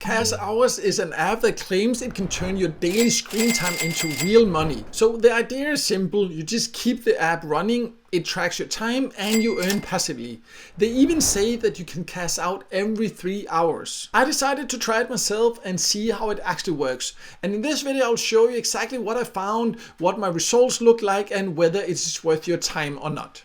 Cash Hours is an app that claims it can turn your daily screen time into real money. So the idea is simple, you just keep the app running, it tracks your time and you earn passively. They even say that you can cash out every 3 hours. I decided to try it myself and see how it actually works. And in this video I'll show you exactly what I found, what my results look like and whether it's worth your time or not.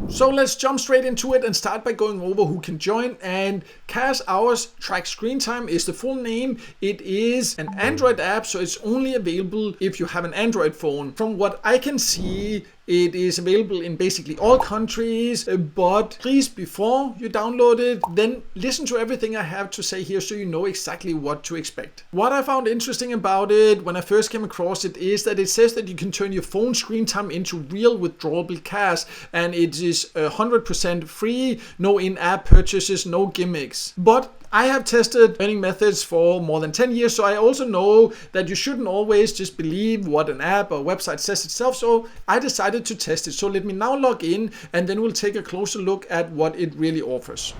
So let's jump straight into it and start by going over who can join. And Cash Hours Track Screen Time is the full name. It is an Android app, so it's only available if you have an Android phone. From what I can see, it is available in basically all countries, but please, before you download it, then listen to everything I have to say here so you know exactly what to expect. What I found interesting about it when I first came across it is that it says that you can turn your phone screen time into real withdrawable cash, and it is 100% free, no in-app purchases, no gimmicks. But I have tested earning methods for more than 10 years, so I also know that you shouldn't always just believe what an app or website says itself, so I decided to test it. So let me now log in and then we'll take a closer look at what it really offers.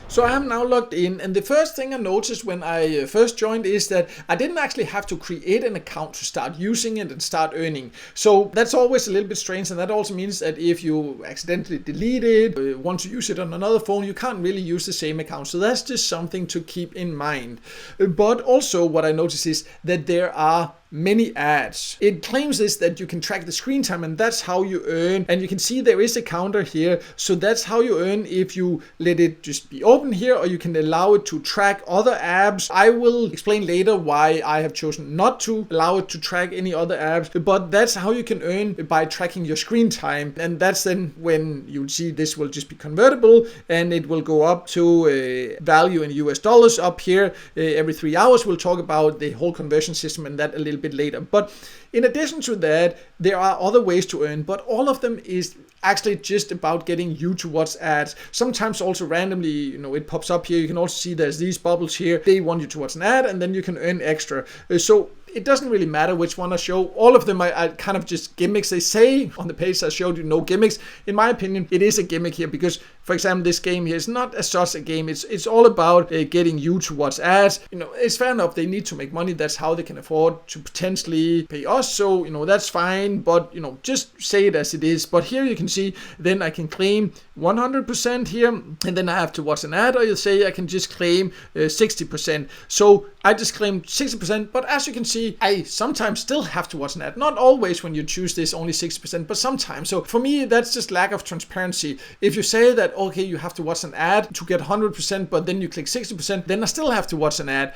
So I am now logged in, and the first thing I noticed when I first joined is that I didn't actually have to create an account to start using it and start earning. So that's always a little bit strange, and that also means that if you accidentally delete it, or want to use it on another phone, you can't really use the same account. So that's just something to keep in mind. But also what I noticed is that there are many ads. It claims this that you can track the screen time and that's how you earn, and you can see there is a counter here, so that's how you earn if you let it just be open here, or you can allow it to track other apps. I will explain later why I have chosen not to allow it to track any other apps, but that's how you can earn by tracking your screen time. And that's then when you see this will just be convertible and it will go up to value in US dollars up here every 3 hours. We'll talk about the whole conversion system and that a little bit later. But in addition to that, there are other ways to earn, but all of them is actually just about getting you towards ads. Sometimes also randomly, it pops up here. You can also see there's these bubbles here. They want you towards an ad and then you can earn extra. So it doesn't really matter which one I show. All of them are kind of just gimmicks. They say on the page I showed you no gimmicks. In my opinion, it is a gimmick here because, for example, this game here is not as such a game. It's all about getting you towards ads. It's fair enough. They need to make money. That's how they can afford to potentially pay us. So, that's fine. But, just say it as it is. But here you can see, then I can claim 100% here. And then I have to watch an ad, or you say I can just claim 60%. So I just claimed 60%. But as you can see, I sometimes still have to watch an ad. Not always when you choose this only 60%, but sometimes. So for me, that's just lack of transparency. If you say that, okay, you have to watch an ad to get 100%, but then you click 60%, then I still have to watch an ad.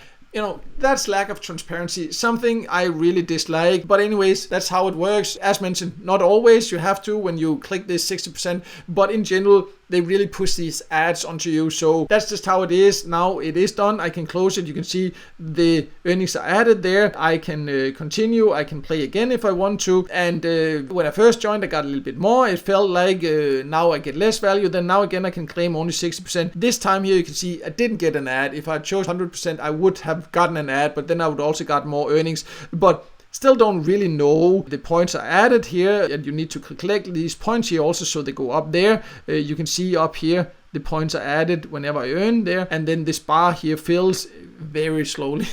That's lack of transparency, something I really dislike. But anyways, that's how it works. As mentioned, not always you have to when you click this 60%, but in general, they really push these ads onto you. So that's just how it is. Now it is done. I can close it. You can see the earnings are added there. I can continue. I can play again if I want to. And when I first joined, I got a little bit more. It felt like now I get less value. Then now again, I can claim only 60%. This time here, you can see I didn't get an ad. If I chose 100%, I would have gotten an ad, but then I would also got more earnings. But still don't really know. The points are added here and you need to collect these points here also so they go up there. You can see up here the points are added whenever I earn there, and then this bar here fills very slowly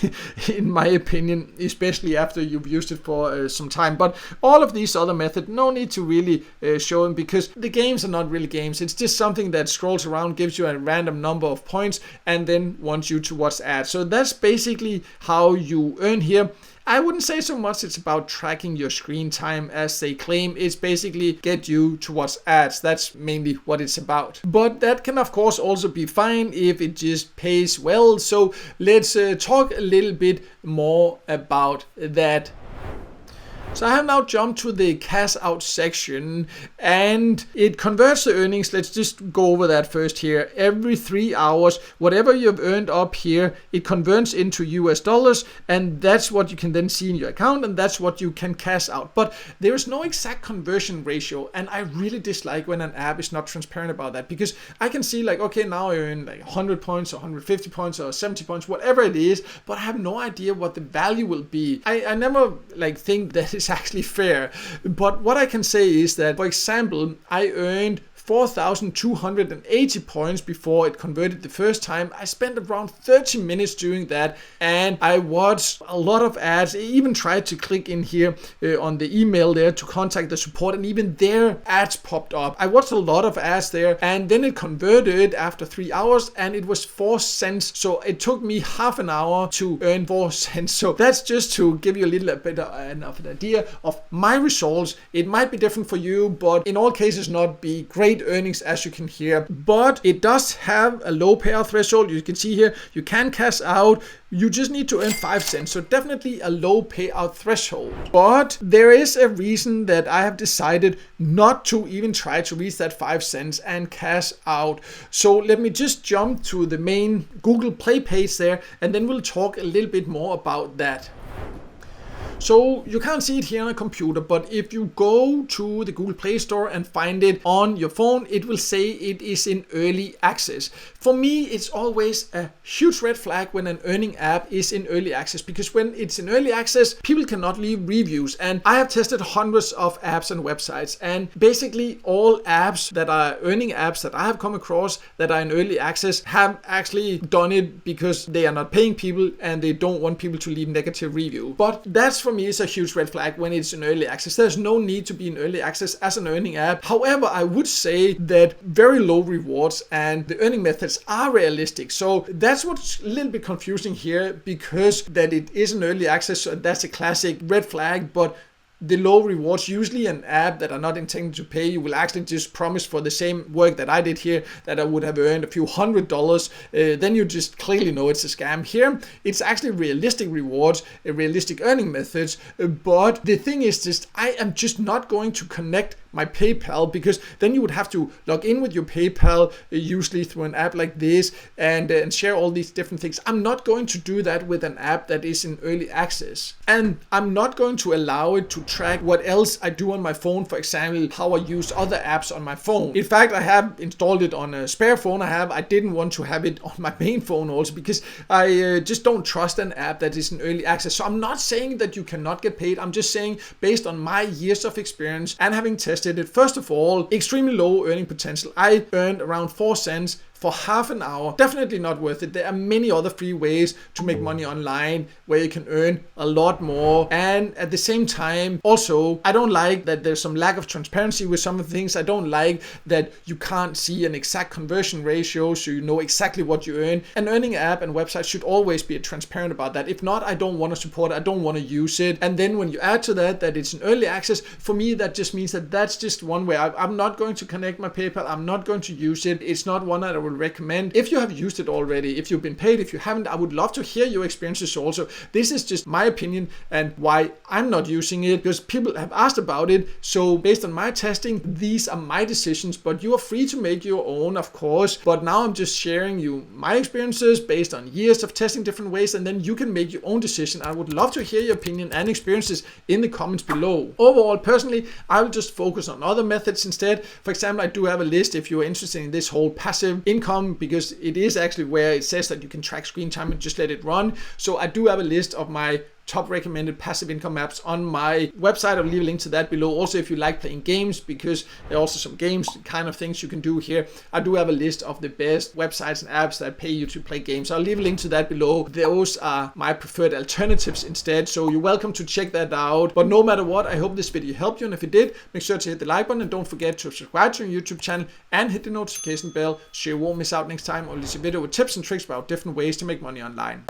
in my opinion, especially after you've used it for some time. But all of these other methods, no need to really show them because the games are not really games. It's just something that scrolls around, gives you a random number of points and then wants you to watch ads. So that's basically how you earn here. I wouldn't say so much it's about tracking your screen time as they claim. It's basically get you towards ads. That's mainly what it's about. But that can of course also be fine if it just pays well. So let's talk a little bit more about that. So I have now jumped to the cash out section and it converts the earnings. Let's just go over that first here. Every 3 hours, whatever you've earned up here, it converts into US dollars, and that's what you can then see in your account, and that's what you can cash out. But there is no exact conversion ratio, and I really dislike when an app is not transparent about that, because I can see like, okay, now I earn like 100 points or 150 points or 70 points, whatever it is, but I have no idea what the value will be. I never think that is actually fair. But what I can say is that, for example, I earned 4,280 points before it converted the first time. I spent around 30 minutes doing that, and I watched a lot of ads. I even tried to click in here on the email there to contact the support, and even their ads popped up. I watched a lot of ads there, and then it converted after 3 hours, and it was 4 cents. So it took me half an hour to earn 4 cents. So that's just to give you a little bit of an idea of my results. It might be different for you, but in all cases not be great earnings, as you can hear. But it does have a low payout threshold. You can see here you can cash out. You just need to earn 5 cents. So definitely a low payout threshold. But there is a reason that I have decided not to even try to reach that 5 cents and cash out. So let me just jump to the main Google Play page there, and then we'll talk a little bit more about that. So you can't see it here on a computer, but if you go to the Google Play Store and find it on your phone, it will say it is in early access. For me, it's always a huge red flag when an earning app is in early access, because when it's in early access, people cannot leave reviews. And I have tested hundreds of apps and websites, and basically all apps that are earning apps that I have come across that are in early access have actually done it because they are not paying people and they don't want people to leave negative review. But that's for me is a huge red flag when it's in early access. There's no need to be in early access as an earning app. However, I would say that very low rewards and the earning methods are realistic. So that's what's a little bit confusing here, because that it is in early access. So that's a classic red flag. But the low rewards, usually an app that are not intended to pay, you will actually just promise for the same work that I did here that I would have earned a few $100. Then you just clearly know it's a scam. Here, it's actually realistic rewards, realistic earning methods. But the thing is just, I am just not going to connect my PayPal, because then you would have to log in with your PayPal, usually through an app like this, and share all these different things. I'm not going to do that with an app that is in early access. And I'm not going to allow it to track what else I do on my phone, for example, how I use other apps on my phone. In fact, I have installed it on a spare phone I didn't want to have it on my main phone also, because I just don't trust an app that is in early access. So I'm not saying that you cannot get paid. I'm just saying, based on my years of experience and having tested it, first of all, extremely low earning potential. I earned around 4 cents for half an hour. Definitely not worth it. There are many other free ways to make money online where you can earn a lot more. And at the same time, also, I don't like that there's some lack of transparency with some of the things. I don't like that you can't see an exact conversion ratio, so you know exactly what you earn. An earning app and website should always be transparent about that. If not, I don't want to support it. I don't want to use it. And then when you add to that it's in early access, for me, that just means that that's just one way. I'm not going to connect my PayPal. I'm not going to use it. It's not one that I will recommend. If you have used it already, if you've been paid, if you haven't, I would love to hear your experiences also. This is just my opinion and why I'm not using it, because people have asked about it. So based on my testing, these are my decisions, but you are free to make your own, of course. But now I'm just sharing you my experiences based on years of testing different ways, and then you can make your own decision. I would love to hear your opinion and experiences in the comments below. Overall, personally, I will just focus on other methods instead. For example, I do have a list if you're interested in this whole passive income, because it is actually where it says that you can track screen time and just let it run. So I do have a list of my top recommended passive income apps on my website. I'll leave a link to that below. Also, if you like playing games, because there are also some games kind of things you can do here, I do have a list of the best websites and apps that pay you to play games. I'll leave a link to that below. Those are my preferred alternatives instead, so you're welcome to check that out. But no matter what, I hope this video helped you, and if it did, make sure to hit the like button, and don't forget to subscribe to our YouTube channel and hit the notification bell so you won't miss out next time. I'll leave a video with tips and tricks about different ways to make money online.